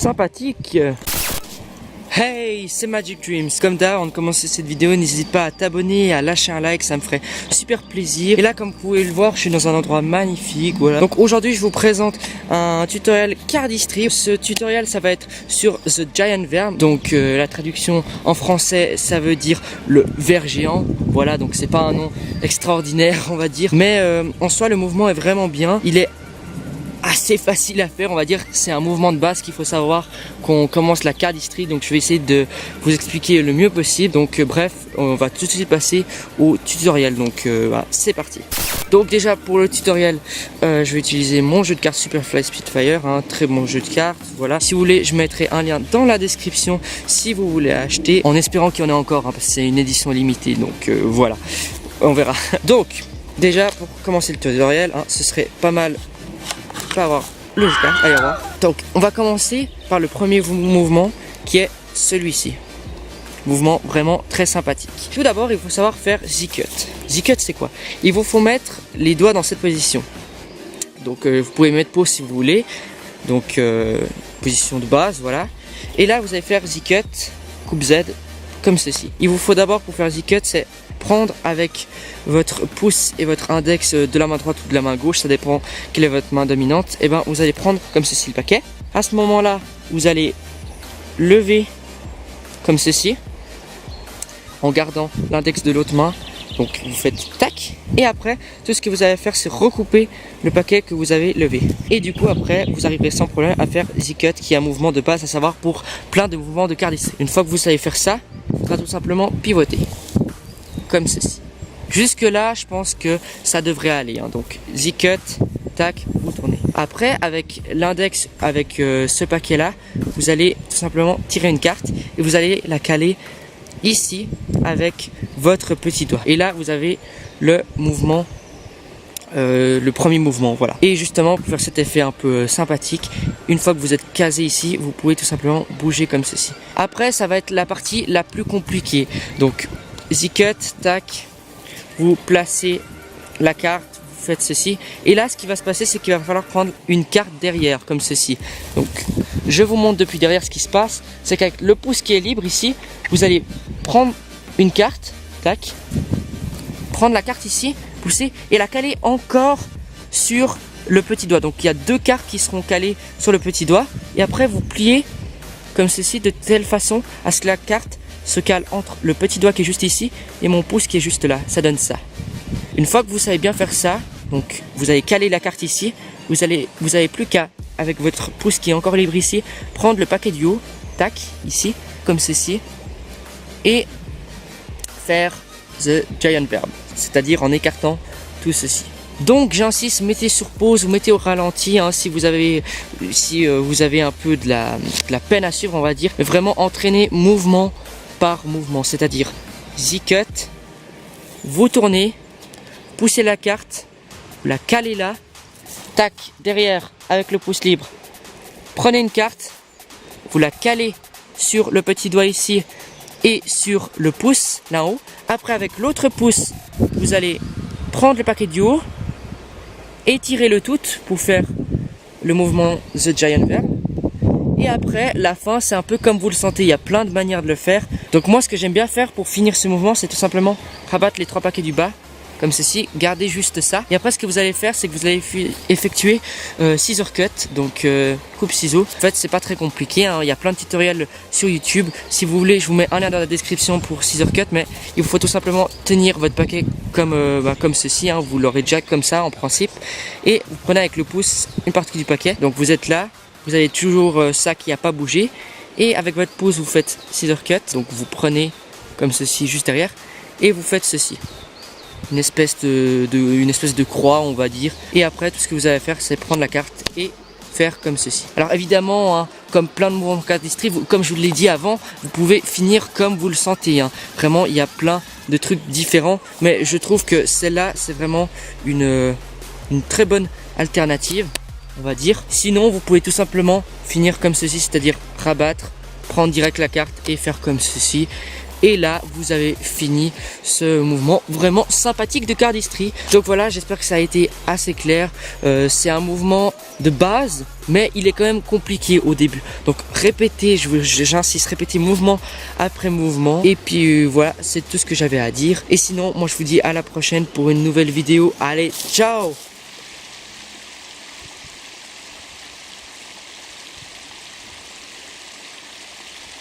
sympathique. Hey, c'est Magic Dreams. Comme d'hab, avant de commencer cette vidéo, n'hésite pas à t'abonner, à lâcher un like, ça me ferait super plaisir. Et là, comme vous pouvez le voir, je suis dans un endroit magnifique, voilà. Donc aujourd'hui, je vous présente un tutoriel cardistry. Ce tutoriel, ça va être sur The Giant Verb. Donc la traduction en français, ça veut dire le ver géant. Voilà, donc c'est pas un nom extraordinaire, on va dire. Mais en soi, le mouvement est vraiment bien. Il est assez facile à faire, on va dire. C'est un mouvement de base qu'il faut savoir qu'on commence la cardistry, donc je vais essayer de vous expliquer le mieux possible. Donc bref, on va tout de suite passer au tutoriel. Donc voilà, c'est parti. Donc déjà pour le tutoriel, je vais utiliser mon jeu de cartes Superfly Spitfire, un très bon jeu de cartes. Voilà, si vous voulez, je mettrai un lien dans la description si vous voulez acheter, en espérant qu'il y en ait encore, hein, parce que c'est une édition limitée. Donc voilà, on verra. Donc déjà pour commencer le tutoriel, hein, ce serait pas mal avoir le jeu de cartes. Allez, on va voir. Donc on va commencer par le premier mouvement qui est celui-ci. Mouvement vraiment très sympathique. Tout d'abord, il faut savoir faire Z-cut. Z-cut, c'est quoi? Il vous faut mettre les doigts dans cette position. Donc vous pouvez mettre pause si vous voulez. Donc position de base, voilà. Et là, vous allez faire Z-cut, coupe Z, comme ceci. Il vous faut d'abord, pour faire Z-cut, c'est prendre avec votre pouce et votre index de la main droite ou de la main gauche, ça dépend quelle est votre main dominante. Et ben vous allez prendre comme ceci le paquet. À ce moment là, vous allez lever comme ceci en gardant l'index de l'autre main. Donc vous faites tac, et après tout ce que vous allez faire, c'est recouper le paquet que vous avez levé. Et du coup après vous arriverez sans problème à faire Z-cut, qui est un mouvement de base à savoir pour plein de mouvements de cardistry. Une fois que vous savez faire ça, il faudra tout simplement pivoter comme ceci. Jusque là, je pense que ça devrait aller, hein. Donc Z-cut, tac, vous tournez. Après, avec l'index, avec ce paquet là, vous allez tout simplement tirer une carte et vous allez la caler ici avec votre petit doigt. Et là, vous avez le mouvement, le premier mouvement, voilà. Et justement, pour faire cet effet un peu sympathique, une fois que vous êtes casé ici, vous pouvez tout simplement bouger comme ceci. Après, ça va être la partie la plus compliquée. Donc Z-cut, tac, vous placez la carte, vous faites ceci. Et là, ce qui va se passer, c'est qu'il va falloir prendre une carte derrière, comme ceci. Donc, je vous montre depuis derrière ce qui se passe. C'est qu'avec le pouce qui est libre ici, vous allez prendre une carte, tac, prendre la carte ici, pousser et la caler encore sur le petit doigt. Donc, il y a deux cartes qui seront calées sur le petit doigt. Et après, vous pliez comme ceci, de telle façon à ce que la carte se cale entre le petit doigt qui est juste ici et mon pouce qui est juste là. Ça donne ça. Une fois que vous savez bien faire ça, donc vous avez calé la carte ici, vous avez plus qu'à, avec votre pouce qui est encore libre ici, prendre le paquet du haut, tac, ici, comme ceci, et faire The Giant Verb, c'est-à-dire en écartant tout ceci. Donc j'insiste, mettez sur pause ou mettez au ralenti, hein, si vous avez un peu de la peine à suivre, on va dire. Mais vraiment entraîner mouvement par mouvement, c'est-à-dire Z-cut, vous tournez, poussez la carte, vous la calez là, tac, derrière avec le pouce libre, prenez une carte, vous la calez sur le petit doigt ici et sur le pouce là-haut. Après avec l'autre pouce, vous allez prendre le paquet du haut, étirer le tout pour faire le mouvement The Giant Verb. Et après, la fin, c'est un peu comme vous le sentez. Il y a plein de manières de le faire. Donc moi, ce que j'aime bien faire pour finir ce mouvement, c'est tout simplement rabattre les trois paquets du bas, comme ceci, garder juste ça. Et après, ce que vous allez faire, c'est que vous allez effectuer scissor cut, donc coupe ciseaux. En fait, c'est pas très compliqué, hein. Il y a plein de tutoriels sur YouTube. Si vous voulez, je vous mets un lien dans la description pour scissor cut, mais il vous faut tout simplement tenir votre paquet comme ceci, hein. Vous l'aurez déjà comme ça en principe. Et vous prenez avec le pouce une partie du paquet. Donc vous êtes là. Vous avez toujours ça qui n'a pas bougé. Et avec votre pouce, vous faites scissor cut. Donc vous prenez comme ceci juste derrière. Et vous faites ceci. Une espèce de croix, on va dire. Et après, tout ce que vous avez à faire, c'est prendre la carte et faire comme ceci. Alors évidemment, hein, comme plein de mouvements de cardistry, comme je vous l'ai dit avant, vous pouvez finir comme vous le sentez, hein. Vraiment, il y a plein de trucs différents. Mais je trouve que celle-là, c'est vraiment une très bonne alternative, on va dire. Sinon, vous pouvez tout simplement finir comme ceci, c'est-à-dire rabattre, prendre direct la carte et faire comme ceci. Et là, vous avez fini ce mouvement vraiment sympathique de cardistry. Donc voilà, j'espère que ça a été assez clair. C'est un mouvement de base, mais il est quand même compliqué au début. Donc répétez, j'insiste, répétez mouvement après mouvement. Et puis voilà, c'est tout ce que j'avais à dire. Et sinon, moi je vous dis à la prochaine pour une nouvelle vidéo. Allez, ciao!